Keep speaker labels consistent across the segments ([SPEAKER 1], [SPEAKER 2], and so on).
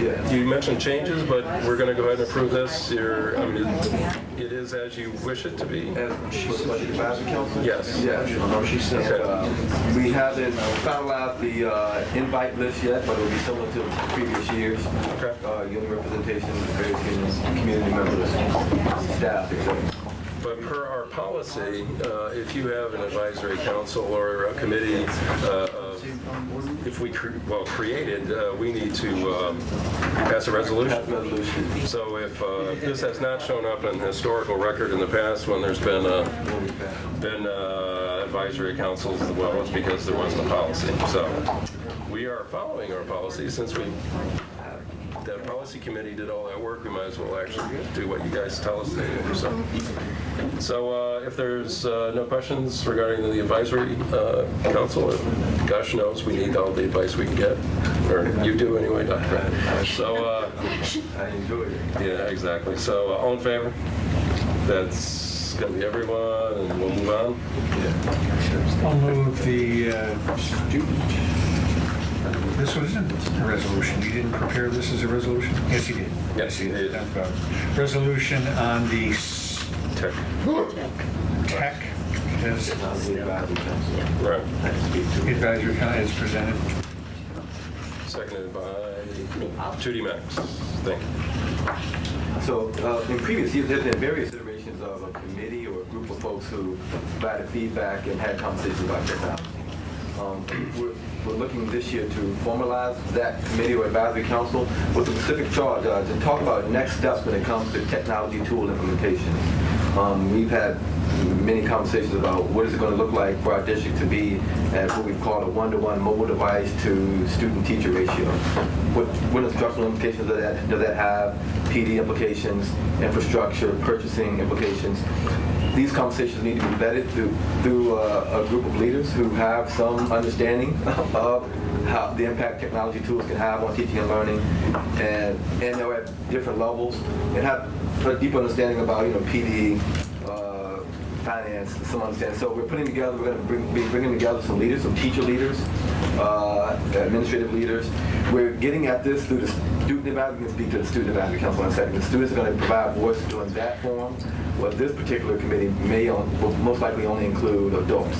[SPEAKER 1] Yeah.
[SPEAKER 2] You mentioned changes, but we're going to go ahead and approve this. It is as you wish it to be?
[SPEAKER 1] As for the Budget Advisory Council?
[SPEAKER 2] Yes.
[SPEAKER 1] Yes.
[SPEAKER 3] She said,
[SPEAKER 2] Okay.
[SPEAKER 1] We haven't finalized the invite list yet, but it'll be similar to previous years.
[SPEAKER 2] Okay.
[SPEAKER 1] Union representation, various unions, community members, staff, etc.
[SPEAKER 2] But per our policy, if you have an advisory council or a committee, if we created, we need to pass a resolution. So if this has not shown up in historical record in the past when there's been advisory councils, well, it's because there wasn't a policy. So we are following our policy since that policy committee did all that work. We might as well actually do what you guys tell us to do. So if there's no questions regarding the advisory council, gosh knows we need all the advice we can get, or you do anyway, Dr. So
[SPEAKER 1] I enjoyed it.
[SPEAKER 2] yeah, exactly. So all in favor? That's going to be everyone, and we'll move on.
[SPEAKER 3] I'll move the student. This wasn't a resolution. You didn't prepare this as a resolution? Yes, you did.
[SPEAKER 2] Yes, you did.
[SPEAKER 3] Resolution on the
[SPEAKER 2] Tech.
[SPEAKER 3] tech as
[SPEAKER 1] The Advisory Council.
[SPEAKER 2] Right.
[SPEAKER 3] advisory kind is presented.
[SPEAKER 2] Seconded by Judy Max. Thank you.
[SPEAKER 1] So in previous years, there's been various iterations of a committee or a group of folks who provided feedback and had conversations about technology. We're looking this year to formalize that committee or advisory council with a specific charge to talk about next steps when it comes to technology tool implementation. We've had many conversations about what is it going to look like for our district to be at what we've called a one-to-one mobile device to student-teacher ratio. What instructional implications does that have? PD implications, infrastructure, purchasing implications. These conversations need to be vetted through a group of leaders who have some understanding of how the impact technology tools can have on teaching and learning, and they're at different levels, and have a deep understanding about PD, finance, some understanding. So we're going to be bringing together some leaders, some teacher leaders, administrative leaders. We're getting at this through the student advisory. We can speak to the student advisory council in a second. The students are going to provide voice during that forum. Well, this particular committee will most likely only include adults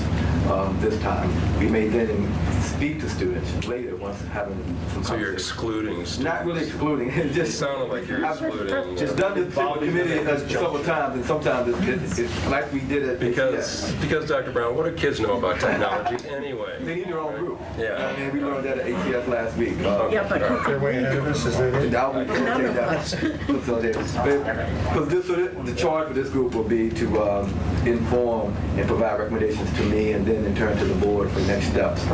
[SPEAKER 1] this time. We may then speak to students later once having some
[SPEAKER 2] So you're
[SPEAKER 1] conversation.
[SPEAKER 2] excluding students?
[SPEAKER 1] Not really excluding. It
[SPEAKER 2] It
[SPEAKER 1] just
[SPEAKER 2] sounded like you're excluding.
[SPEAKER 1] just done this committee several times, and sometimes it's like we did it.
[SPEAKER 2] Because Dr. Brown, what do kids know about technology anyway?
[SPEAKER 1] They need their own group.
[SPEAKER 2] Yeah.
[SPEAKER 1] And we learned that at ATS last week.
[SPEAKER 4] Yeah, but
[SPEAKER 3] They're way ahead of us, is that it?
[SPEAKER 1] The charge for this group will be to inform and provide recommendations to me, and then in turn to the board for next steps.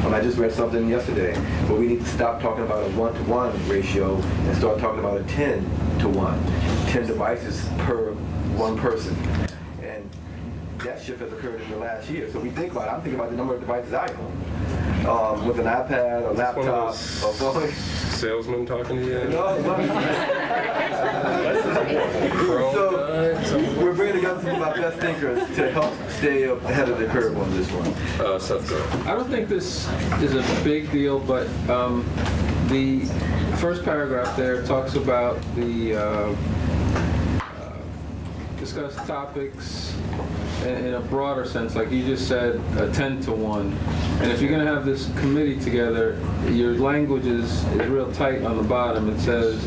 [SPEAKER 1] I just read something yesterday, but we need to stop talking about a 1-to-1 ratio and start talking about a 10-to-1. 10 devices per one person. And that shift has occurred in the last year. So we think about it. I'm thinking about the number of devices I own. With an iPad, a laptop, a phone.
[SPEAKER 2] Salesman talking to you?
[SPEAKER 1] No, so we're bringing together some of our best thinkers to help stay ahead of the curve on this one.
[SPEAKER 2] Seth, go.
[SPEAKER 5] I don't think this is a big deal, but the first paragraph there talks about the discuss topics in a broader sense, like you just said, a 10-to-1. And if you're going to have this committee together, your language is real tight on the bottom. It says,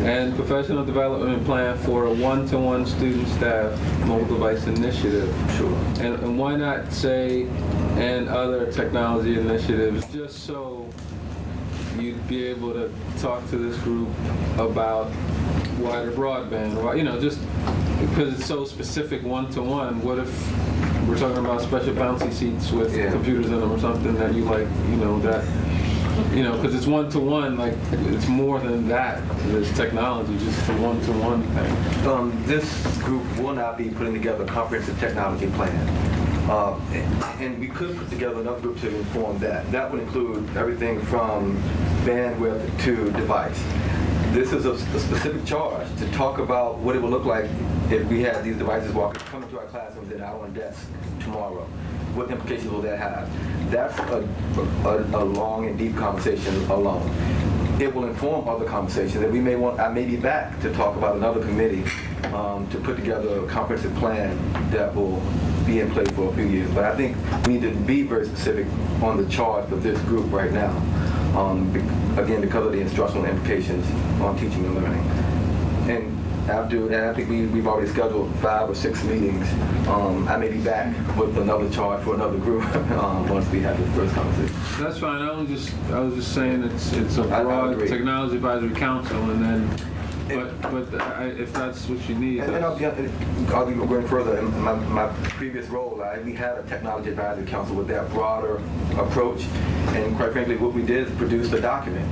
[SPEAKER 5] and professional development plan for a 1-to-1 student staff mobile device initiative.
[SPEAKER 1] Sure.
[SPEAKER 5] And why not say, and other technology initiatives, just so you'd be able to talk to this group about wider broadband, just because it's so specific 1-to-1. What if we're talking about special bouncy seats with computers in them or something that you like, because it's 1-to-1, like it's more than that. There's technology, just a 1-to-1 thing.
[SPEAKER 1] This group will not be putting together a comprehensive technology plan. And we could put together another group to inform that. That would include everything from bandwidth to device. This is a specific charge to talk about what it would look like if we had these devices coming to our classrooms and out on desks tomorrow. What implications will that have? That's a long and deep conversation alone. it will inform other conversations. And I may be back to talk about another committee to put together a comprehensive plan that will be in place for a few years. But I think we need to be very specific on the charge of this group right now. Again, because of the instructional implications on teaching and learning. And I think we've already scheduled 5 or 6 meetings. I may be back with another charge for another group once we have the first conversation.
[SPEAKER 5] That's fine. I was just saying it's a
[SPEAKER 1] I
[SPEAKER 5] broad
[SPEAKER 1] agree.
[SPEAKER 5] technology advisory council, and then, if that's what you need.
[SPEAKER 1] And I'll be going further. In my previous role, we had a technology advisory council with that broader approach. And quite frankly, what we did is produce a document.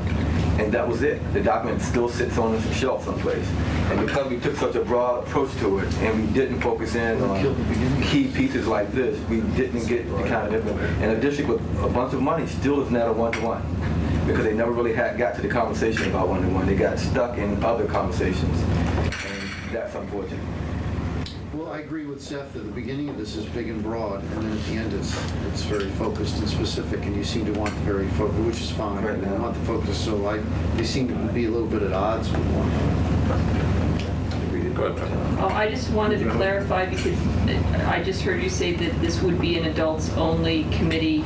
[SPEAKER 1] And that was it. The document still sits on a shelf someplace. And because we took such a broad approach to it, and we didn't focus in on key pieces like this, we didn't get the kind of implement. And a district with a bunch of money still is not a one-to-one, because they never really got to the conversation about one-to-one. They got stuck in other conversations, and that's unfortunate.
[SPEAKER 4] Well, I agree with Seth that the beginning of this is big and broad, and then at the end it's very focused and specific, and you seem to want the very focus, which is fine.
[SPEAKER 1] Right now.
[SPEAKER 4] I want the focus, so they seem to be a little bit at odds with one another.
[SPEAKER 2] Go ahead.
[SPEAKER 6] Oh, I just wanted to clarify, because I just heard you say that this would be an adults-only committee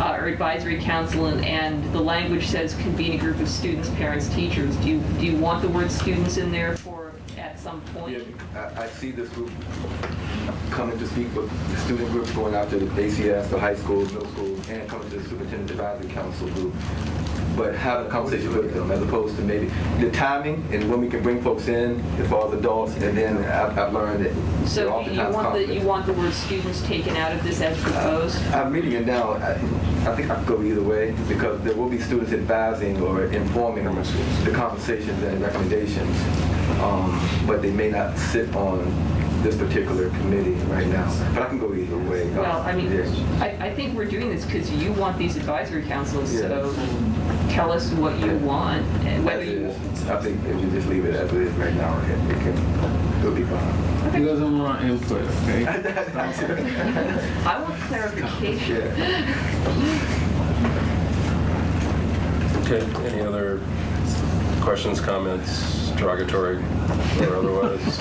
[SPEAKER 6] or advisory council, and the language says convene a group of students, parents, teachers. Do you want the word students in there for at some point?
[SPEAKER 1] Yeah, I see this group coming to speak with the student groups going out to the ACS, the high school, middle school, and coming to the superintendent advisory council group. But having a conversation with them, as opposed to maybe the timing and when we can bring folks in as far as adults, and then I've learned that
[SPEAKER 6] So
[SPEAKER 1] they're oftentimes
[SPEAKER 6] you want the word students taken out of this as proposed?
[SPEAKER 1] I'm reading it now. I think I could go either way, because there will be students advising or informing the conversations and recommendations, but they may not sit on this particular committee right now. But I can go either way.
[SPEAKER 6] Well, I mean,
[SPEAKER 1] Yeah.
[SPEAKER 6] I think we're doing this because you want these advisory councils,
[SPEAKER 1] Yeah.
[SPEAKER 6] so tell us what you want, and whether
[SPEAKER 1] As
[SPEAKER 6] you...
[SPEAKER 1] is. I think if you just leave it as it is right now, it'll be fine.
[SPEAKER 5] He doesn't want input, okay?
[SPEAKER 6] I want clarification.
[SPEAKER 2] Okay, any other questions, comments, derogatory or otherwise?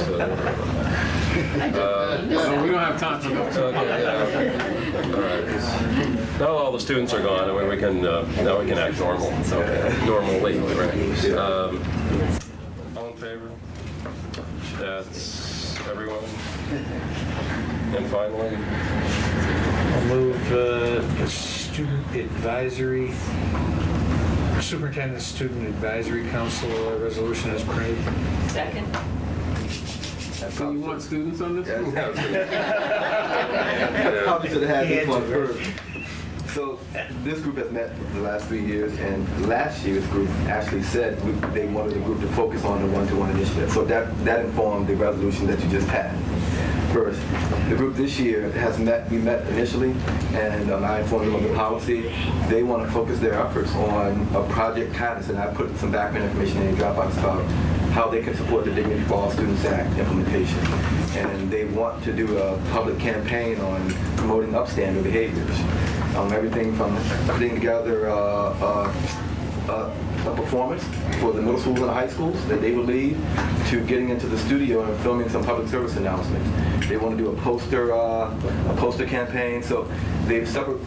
[SPEAKER 5] No, we don't have time for that.
[SPEAKER 2] Okay, yeah. All right. Now all the students are gone, and we can now we can act normal. Okay. Normally, right? All in favor? That's everyone. And finally,
[SPEAKER 3] I'll move the student advisory, Superintendent Student Advisory Council resolution as printed.
[SPEAKER 6] Second.
[SPEAKER 5] So you want students on this?
[SPEAKER 1] Probably should have had this one
[SPEAKER 3] Yeah.
[SPEAKER 1] first. So this group has met for the last 3 years, and last year's group actually said they wanted the group to focus on the one-to-one initiative. So that informed the resolution that you just passed. First, the group this year has met, we met initially, and I informed them of the policy. They want to focus their efforts on a Project Kindness, and I put some background information in the Dropbox about how they can support the Dignity for All Students Act implementation. And they want to do a public campaign on promoting upstanding behaviors. Everything from putting together a performance for the middle schools and the high schools that they will lead, to getting into the studio and filming some public service announcements. They want to do a poster campaign. So they've separated.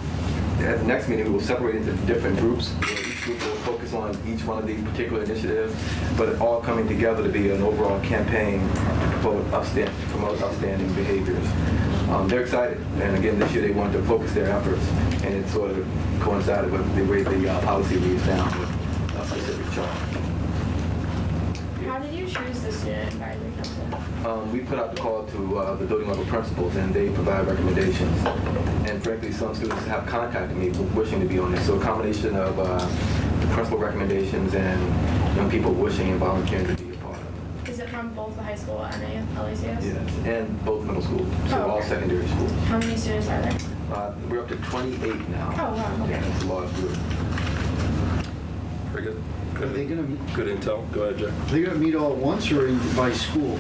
[SPEAKER 1] At the next meeting, we will separate into different groups, where each group will focus on each one of these particular initiatives, but all coming together to be an overall campaign to promote outstanding behaviors. They're excited, and again, this year they wanted to focus their efforts, and it sort of coincided with the way the policy reads down with a specific charge.
[SPEAKER 7] How did you choose the student advisory council?
[SPEAKER 1] We put out the call to the building level principals, and they provide recommendations. And frankly, some students have contacted me wishing to be on this. So a combination of the principal recommendations and young people wishing and volunteering to be a part of it.
[SPEAKER 7] Is it from both the high school and the LACS?
[SPEAKER 1] Yes, and both middle schools, so
[SPEAKER 7] Oh,
[SPEAKER 1] all
[SPEAKER 7] okay.
[SPEAKER 1] secondary schools.
[SPEAKER 7] How many students are there?
[SPEAKER 1] We're up to 28 now.
[SPEAKER 7] Oh, wow, okay.
[SPEAKER 1] Yeah, it's a large group.
[SPEAKER 2] very good.
[SPEAKER 4] Are they gonna,
[SPEAKER 2] Good intel. Go ahead, Jack.
[SPEAKER 4] are they gonna meet all at once or by school?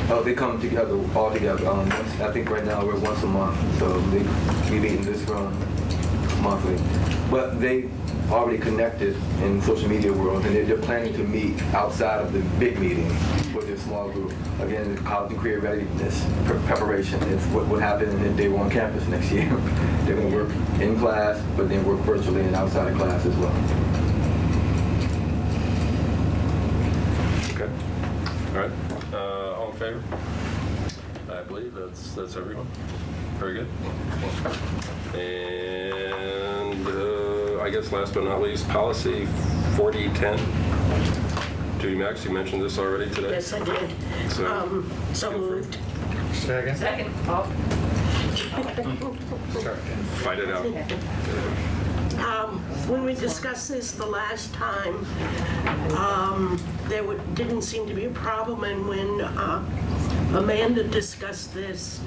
[SPEAKER 1] Oh, they come together, all together. I think right now we're once a month, so we meet in this room monthly. But they already connected in social media world, and they're planning to meet outside of the big meeting with their small group. Again, college and career readiness preparation is what will happen if they were on campus next year. They're going to work in class, but then work virtually and outside of class as well.
[SPEAKER 2] Okay. All right. All in favor? I believe that's everyone. Very good. And I guess last but not least, policy 4010. Judy Max, you mentioned this already today.
[SPEAKER 8] Yes, I did. So moved.
[SPEAKER 3] Second?
[SPEAKER 6] Second. Oh.
[SPEAKER 2] Fight it out.
[SPEAKER 8] When we discussed this the last time, there didn't seem to be a problem, and when Amanda discussed this,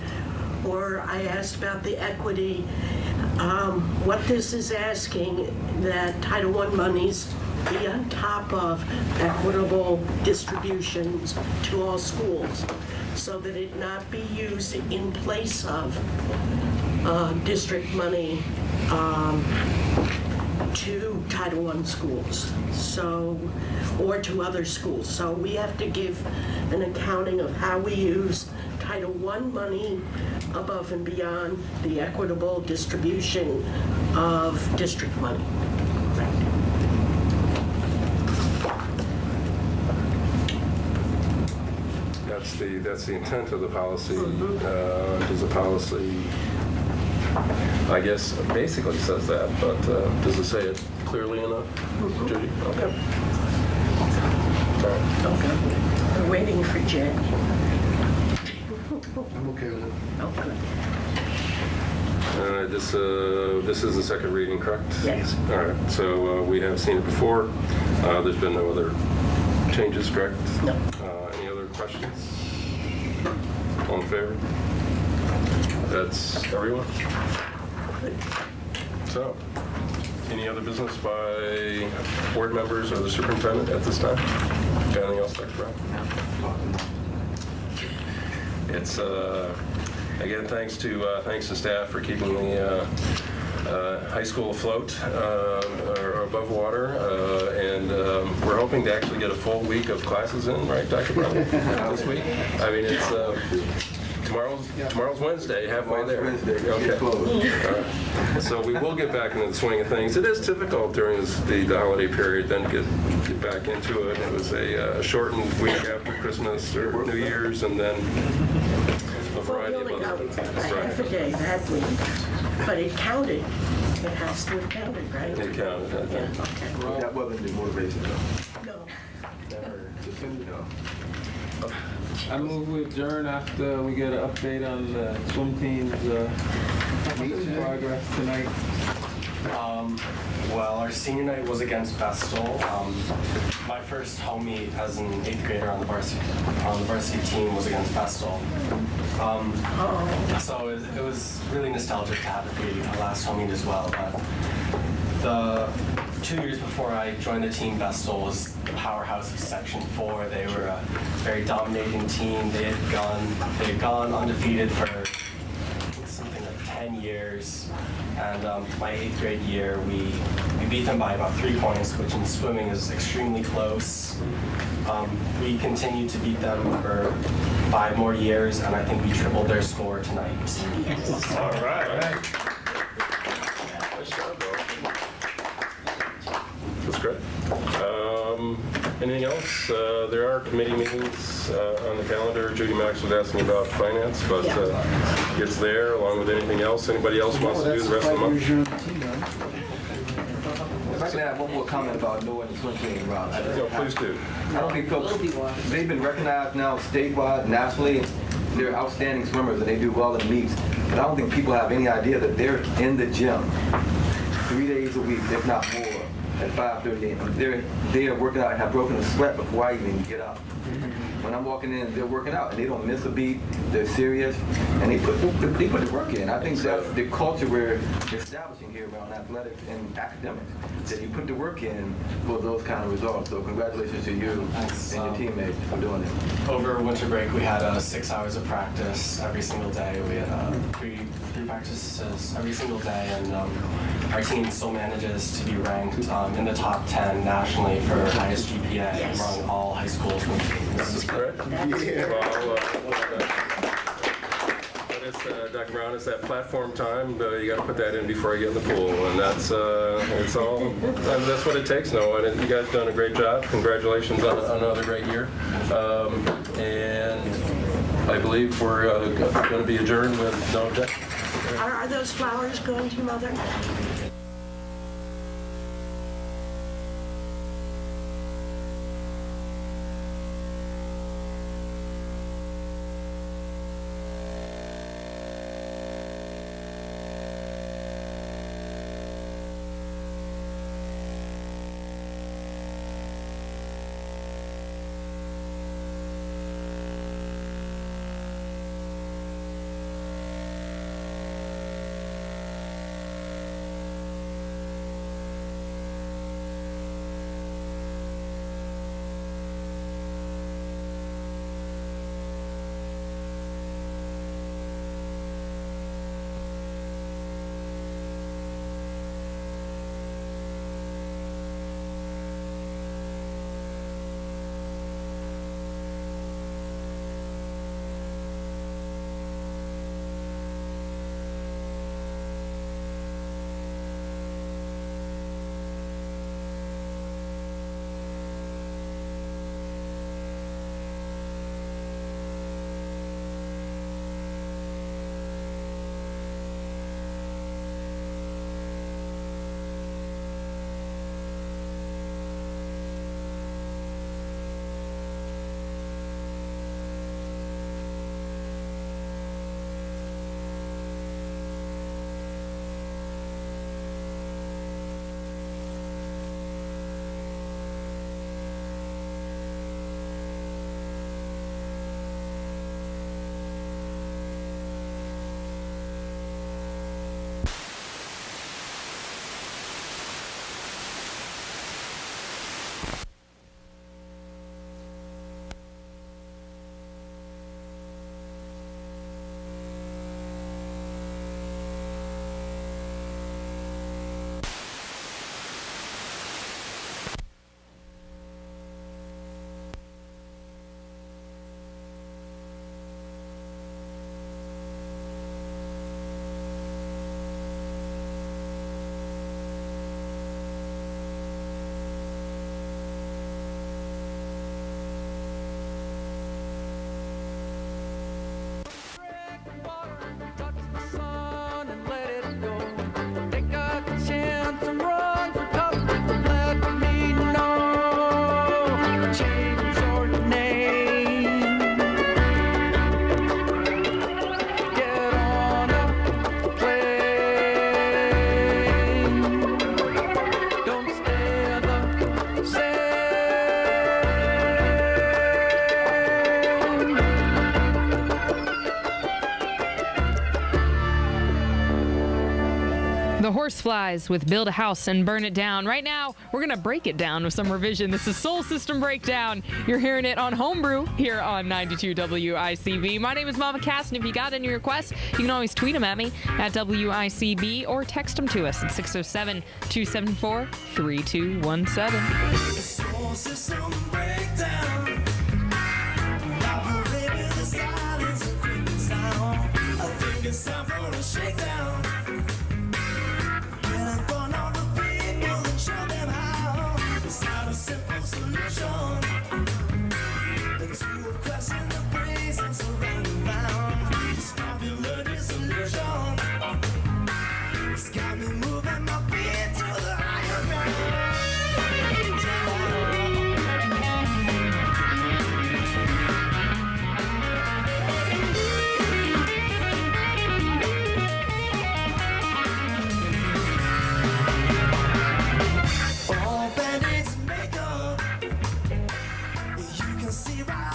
[SPEAKER 8] or I asked about the equity, what this is asking, that Title I monies be on top of equitable distributions to all schools, so that it not be used in place of district money to Title I schools, or to other schools. So we have to give an accounting of how we use Title I money above and beyond the equitable distribution of district money.
[SPEAKER 2] That's the intent of the policy. Does the policy, I guess, basically says that, but does it say it clearly enough, Judy? Okay. All right.
[SPEAKER 8] Okay. We're waiting for Jen.
[SPEAKER 4] I'm okay with it.
[SPEAKER 8] Oh, good.
[SPEAKER 2] This is the second reading, correct?
[SPEAKER 8] Yes.
[SPEAKER 2] All right, so we have seen it before. There's been no other changes, correct?
[SPEAKER 8] No.
[SPEAKER 2] Any other questions? All in favor? That's everyone?
[SPEAKER 8] Good.
[SPEAKER 2] So, any other business by board members or the superintendent at this time? Got anything else, Dr. Brown? It's, again, thanks to staff for keeping the high school afloat or above water, and we're hoping to actually get a full week of classes in, right, Dr. Brown, this week? I mean, it's tomorrow's Wednesday, halfway there.
[SPEAKER 1] Wednesday,
[SPEAKER 2] Okay.
[SPEAKER 1] closed.
[SPEAKER 2] All right. So we will get back into the swing of things. It is difficult during the holiday period, then get back into it. It was a shortened week after Christmas or New Year's, and then a variety of
[SPEAKER 8] Well,
[SPEAKER 2] other
[SPEAKER 8] we only got a half a day that week, but it counted. It has to have counted, right?
[SPEAKER 2] It counted, I think.
[SPEAKER 8] Yeah, okay.
[SPEAKER 1] That wasn't the motivation, though.
[SPEAKER 8] No.
[SPEAKER 1] No.
[SPEAKER 5] I move we adjourn after we get an update on the swim team's progress tonight.
[SPEAKER 9] Well, our senior night was against Vestal. My first home meet as an 8th grader on the varsity team was against Vestal. So it was really nostalgic to have it be our last home meet as well. But the 2 years before I joined the team, Vestal was the powerhouse of Section 4. They were a very dominating team. They had gone undefeated for something like 10 years. And my 8th grade year, we beat them by about 3 points, which in swimming is extremely close. We continued to beat them for 5 more years, and I think we tripled their score tonight.
[SPEAKER 8] Yes.
[SPEAKER 2] All right. Nice job, bro. That's great. Anything else? There are committee meetings on the calendar. Judy Max was asking about finance, but it's there along with anything else. Anybody else wants to do the rest of the month?
[SPEAKER 1] If I can add one more comment about Noah and the swim team, Rob.
[SPEAKER 2] No, please do.
[SPEAKER 1] I don't think folks, they've been recognized now statewide, nationally. They're outstanding swimmers and they do well in meets. But I don't think people have any idea that they're in the gym 3 days a week, if not more, at 5:30 a.m. They're working out and have broken a sweat before I even get up. When I'm walking in, they're working out, and they don't miss a beat. They're serious, and they put the work in. I think that's the culture we're establishing here around athletics and academics. That you put the work in for those kind of results. So congratulations to you
[SPEAKER 9] Thanks.
[SPEAKER 1] and your teammates for doing it.
[SPEAKER 9] Over winter break, we had 6 hours of practice every single day. We had three practices every single day, and our team still manages to be ranked in the top 10 nationally for highest GPA among all high schools.
[SPEAKER 2] This is correct? But it's, Dr. Brown, it's that platform time. You got to put that in before you get in the pool, and that's it's all. I mean, that's what it takes, Noah. And you guys done a great job. Congratulations on another great year. And I believe we're going to be adjourned with no objection.
[SPEAKER 8] Are those flowers going to Mother?
[SPEAKER 10] The Horseflies with Build a House and Burn It Down. Right now, we're going to break it down with some revision. This is Soul System Breakdown. You're hearing it on Homebrew here on 92 WICB. My name is Mama Cass, and if you got any requests, you can always tweet them at me at WICB or text them to us at 607-274-3217.
[SPEAKER 11] Soul System Breakdown. Now baby, the silence is creeping down. I think it's time for a shakedown. Get up on all the people and show them how. It's not a simple solution. Into a question of praise and surrounding round. It's popular dissolution. It's got me moving my feet to the higher ground. can see right